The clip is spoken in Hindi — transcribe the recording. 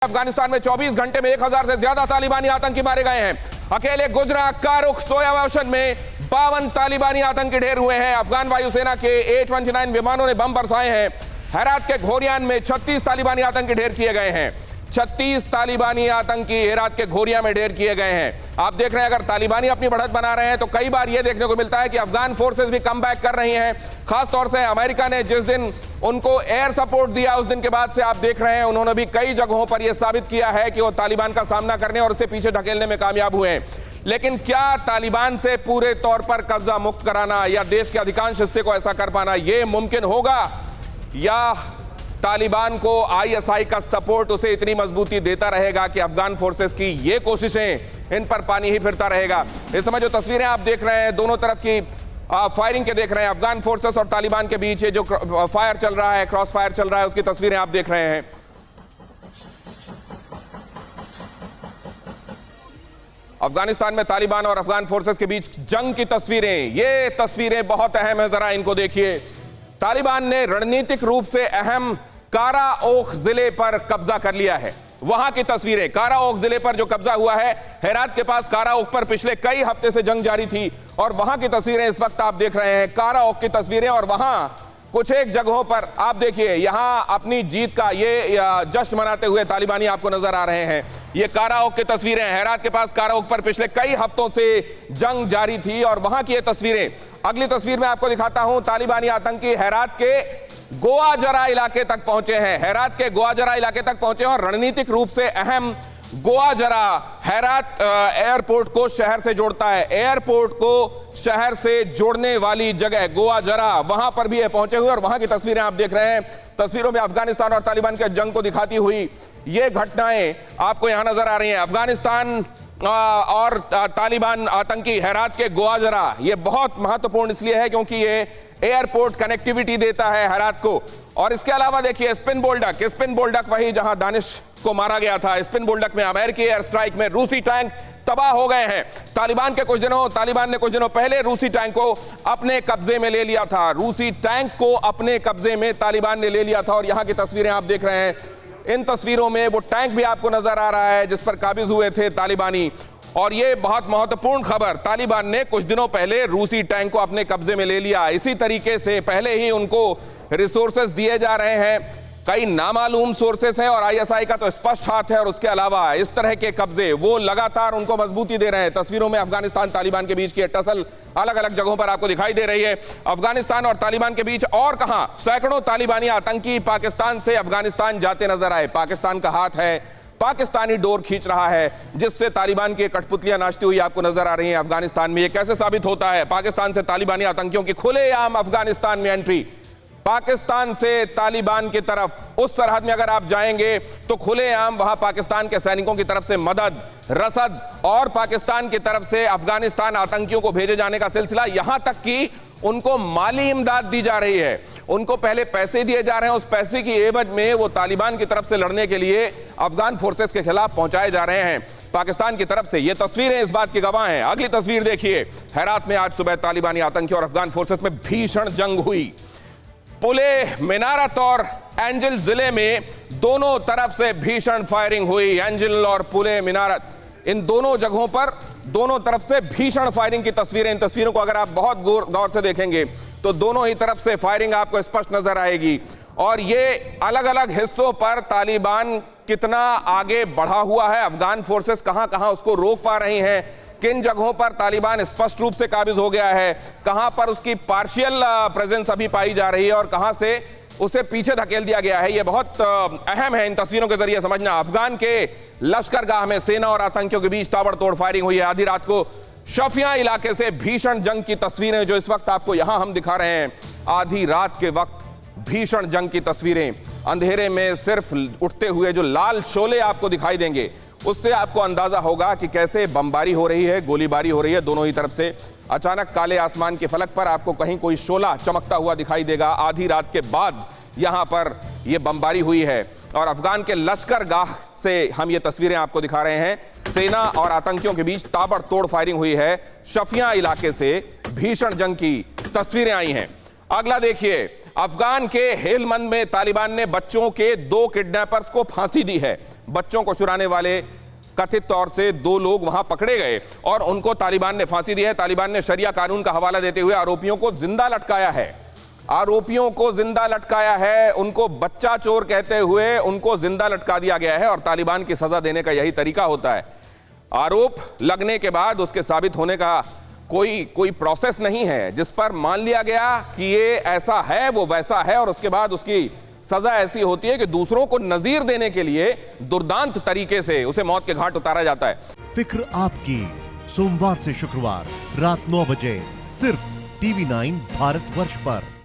अफगानिस्तान में 24 घंटे में 1000 से ज्यादा तालिबानी आतंकी मारे गए हैं। अकेले गुजरा कारुख सोयावाशन में 52 तालिबानी आतंकी ढेर हुए हैं। अफगान वायुसेना के A-29 विमानों ने बम बरसाए हैं। हेरात के घोरियान में 36 तालिबानी आतंकी ढेर किए गए हैं। 36 तालिबानी आतंकी हेरात के घोरिया में ढेर किए गए हैं। आप देख रहे हैं अगर तालिबानी अपनी बढ़त बना रहे हैं तो कई बार यह देखने को मिलता है कि अफगान फोर्सेस भी कम बैक कर रही हैं। खासतौर से अमेरिका ने जिस दिन उनको एयर सपोर्ट दिया उस दिन के बाद से आप देख रहे हैं उन्होंने भी कई जगहों पर यह साबित किया है कि वो तालिबान का सामना करने और उसे पीछे ढकेलने में कामयाब हुए हैं। लेकिन क्या तालिबान से पूरे तौर पर कब्जा मुक्त कराना या देश के अधिकांश हिस्से को ऐसा कर पाना यह मुमकिन होगा, या तालिबान को ISI का सपोर्ट उसे इतनी मजबूती देता रहेगा कि अफगान फोर्सेस की ये कोशिशें इन पर पानी ही फिरता रहेगा। इस समय जो तस्वीरें आप देख रहे हैं दोनों तरफ की फायरिंग के देख रहे हैं। अफगान फोर्सेस और तालिबान के बीच ये जो फायर चल रहा है, क्रॉस फायर चल रहा है, उसकी तस्वीरें आप देख रहे हैं। अफगानिस्तान में तालिबान और अफगान फोर्सेस के बीच जंग की तस्वीरें, ये तस्वीरें बहुत अहम है, जरा इनको देखिए। तालिबान ने रणनीतिक रूप से अहम कारा ओख जिले पर कब्जा कर लिया है। वहां की तस्वीरें, कारा ओख जिले पर जो कब्जा हुआ है, हेरात के पास कारा ओख पर पिछले कई हफ्ते से जंग जारी थी और वहां की तस्वीरें इस वक्त आप देख रहे हैं, कारा ओख की तस्वीरें। और वहां कुछ एक जगहों पर आप देखिए, यहां अपनी जीत का ये जश्न मनाते हुए तालिबानी आपको नजर आ रहे हैं। ये कारा ओख की तस्वीरें, हेरात के पास कारा ओख पर पिछले कई हफ्तों से जंग जारी थी और वहां की ये तस्वीरें। अगली तस्वीर में आपको दिखाता हूं, तालिबानी आतंकी हेरात के गोआजरा इलाके तक पहुंचे हैं। हेरात के गोआजरा इलाके तक पहुंचे और रणनीतिक रूप से अहम गोआजरा हेरात एयरपोर्ट को शहर से जोड़ता है। एयरपोर्ट को शहर से जोड़ने वाली जगह गोआजरा, वहां पर भी पहुंचे हुए और वहां की तस्वीरें आप देख रहे हैं। तस्वीरों में अफगानिस्तान और तालिबान के जंग को दिखाती हुई ये घटनाएं आपको यहां नजर आ रही हैं। अफगानिस्तान और तालिबान आतंकी हेरात के गोआजरा, ये बहुत महत्वपूर्ण इसलिए है क्योंकि ये एयरपोर्ट कनेक्टिविटी देता है हेरात को। और इसके अलावा देखिए स्पिन बोल्डक वही जहां दानिश को मारा गया था। स्पिन बोल्डक में अमेरिकी एयर स्ट्राइक में रूसी टैंक तबाह हो गए हैं। तालिबान ने कुछ दिनों पहले रूसी टैंक को अपने कब्जे में ले लिया था। रूसी टैंक को अपने कब्जे में तालिबान ने ले लिया था और यहां की तस्वीरें आप देख रहे हैं। इन तस्वीरों में वो टैंक भी आपको नजर आ रहा है जिस पर काबिज हुए थे तालिबानी। और ये बहुत महत्वपूर्ण खबर, तालिबान ने कुछ दिनों पहले रूसी टैंक को अपने कब्जे में ले लिया। इसी तरीके से पहले ही उनको रिसोर्सेज दिए जा रहे हैं। कई नामालूम सोर्सेस हैं और ISI का तो स्पष्ट हाथ है। और उसके अलावा इस तरह के कब्जे वो लगातार उनको मजबूती दे रहे हैं। तस्वीरों में अफगानिस्तान तालिबान के बीच की टसल अलग अलग जगहों पर आपको दिखाई दे रही है। अफगानिस्तान और तालिबान के बीच और कहां सैकड़ों तालिबानी आतंकी पाकिस्तान से अफगानिस्तान जाते नजर आए। पाकिस्तान का हाथ है, पाकिस्तानी डोर खींच रहा है जिससे तालिबान की कठपुतलियां नाचती हुई आपको नजर आ रही हैं अफगानिस्तान में। यह कैसे साबित होता है? पाकिस्तान से तालिबानी आतंकियों की खुलेआम अफगानिस्तान में एंट्री। पाकिस्तान से तालिबान की तरफ उस सरहद में अगर आप जाएंगे तो खुलेआम वहां पाकिस्तान के सैनिकों की तरफ से मदद, रसद और पाकिस्तान की तरफ से अफगानिस्तान आतंकियों को भेजे जाने का सिलसिला, यहां तक कि उनको माली इमदाद दी जा रही है। उनको पहले पैसे दिए जा रहे हैं, उस पैसे की एवज में वो तालिबान की तरफ से लड़ने के लिए अफगान फोर्सेस के खिलाफ पहुंचाए जा रहे हैं पाकिस्तान की तरफ से। ये तस्वीरें इस बात की गवाह हैं। अगली तस्वीर देखिए, हेरात में आज सुबह तालिबानी आतंकी और अफगान फोर्सेस में भीषण जंग हुई। पुले मिनारत और एंजिल जिले में दोनों तरफ से भीषण फायरिंग हुई। एंजिल और पुले मिनारत, इन दोनों जगहों पर दोनों तरफ से भीषण फायरिंग की तस्वीरें। इन तस्वीरों को अगर आप बहुत गौर से देखेंगे तो दोनों ही तरफ से फायरिंग आपको स्पष्ट नजर आएगी। और ये अलग अलग हिस्सों पर तालिबान कितना आगे बढ़ा हुआ है, अफगान फोर्सेस कहां कहां उसको रोक पा रही हैं, किन जगहों पर तालिबान स्पष्ट रूप से काबिज हो गया है, कहां पर उसकी पार्शियल प्रेजेंस अभी पाई जा रही है और कहां से उसे पीछे धकेल दिया गया है। यह बहुत अहम है इन तस्वीरों के जरिए समझना। अफगान के लश्करगाह में सेना और आतंकियों के बीच ताबड़तोड़ फायरिंग हुई है। आधी रात को शफिया इलाके से भीषण जंग की तस्वीरें जो इस वक्त आपको यहां हम दिखा रहे हैं, आधी रात के वक्त भीषण जंग की तस्वीरें। अंधेरे में सिर्फ उठते हुए जो लाल शोले आपको दिखाई देंगे उससे आपको अंदाजा होगा कि कैसे बमबारी हो रही है, गोलीबारी हो रही है दोनों ही तरफ से। अचानक काले आसमान के फलक पर आपको कहीं कोई शोला चमकता हुआ दिखाई देगा। आधी रात के बाद यहां पर यह बमबारी हुई है और अफगान के लश्करगाह से हम ये तस्वीरें आपको दिखा रहे हैं। सेना और आतंकियों के बीच ताबड़तोड़ फायरिंग हुई है। शफिया इलाके से भीषण जंग की तस्वीरें आई हैं। अगला देखिए, अफगान के हेलमंद में तालिबान ने बच्चों के 2 किडनैपर्स को फांसी दी है। बच्चों को चुराने वाले कथित तौर से 2 लोग वहां पकड़े गए और उनको तालिबान ने फांसी दी है। तालिबान ने शरिया कानून का हवाला देते हुए आरोपियों को जिंदा लटकाया है। आरोपियों को जिंदा लटकाया है, उनको बच्चा चोर कहते हुए उनको जिंदा लटका दिया गया है। और तालिबान की सजा देने का यही तरीका होता है। आरोप लगने के बाद उसके साबित होने का कोई प्रोसेस नहीं है जिस पर मान लिया गया कि ये ऐसा है, वो वैसा है, और उसके बाद उसकी सजा ऐसी होती है कि दूसरों को नजीर देने के लिए दुर्दांत तरीके से उसे मौत के घाट उतारा जाता है। फिक्र आपकी, सोमवार से शुक्रवार रात 9 बजे सिर्फ TV9 भारतवर्ष पर।